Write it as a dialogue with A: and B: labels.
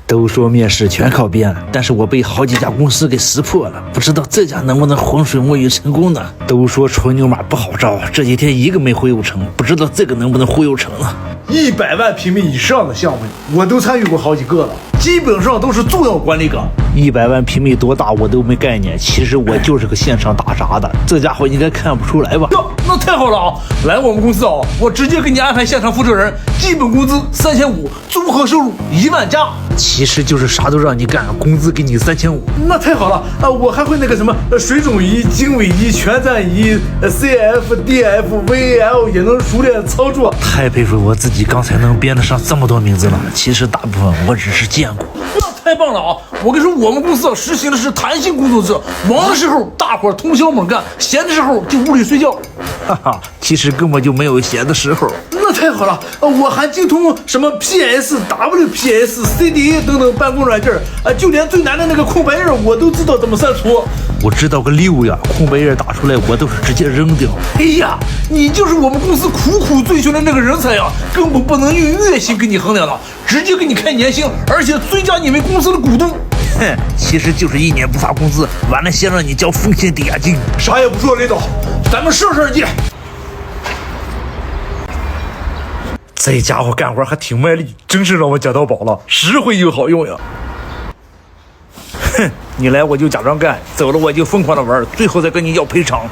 A: 都说面试全靠编，但是我被好几家公司给识破了，不知道这家能不能浑水摸鱼成功呢？都说纯牛马不好招，这几天一个没忽悠成，不知道这个能不能忽悠成呢
B: ？100万平米以上的项目，我都参与过好几个了，基本上都是重要管理岗。
A: 100万平米多大我都没概念，其实我就是个线上打杂的，这家伙应该看不出来吧？
B: 那太好了啊！来我们公司啊，我直接给你安排现场负责人，基本工资3500，综合收入1万加。
A: 其实就是啥都让你干，工资给你3500。
B: 那太好了啊！我还会那个什么水肿仪、经纬仪、全站仪、CF、DF、VAL 也能熟练操作。
A: 太佩服我自己，刚才能编得上这么多名字了。其实大部分我只是见过。
B: 太棒了啊！我跟你说，我们公司实行的是弹性工作制，忙的时候大伙通宵猛干，闲的时候就屋里睡觉。
A: 哈哈，其实根本就没有闲的时候。
B: 那太好了，我还精通什么 PS、WPS、CDA 等等办公软件，就连最难的那个空白页我都知道怎么删除。
A: 我知道个溜呀，空白页打出来我都是直接扔掉。
B: 哎呀，你就是我们公司苦苦追求的那个人才呀，根本不能用月薪给你衡量了，直接给你开年薪，而且追加你们公司的股东。
A: 哼，其实就是1年不发工资，完了先让你交风险抵押金。
B: 啥也不说，领导，咱们上见。
A: 这家伙干活还挺卖力，真是让我捡到宝了，实惠又好用呀。哼，你来我就假装干，走了我就疯狂的玩，最后再跟你要赔偿。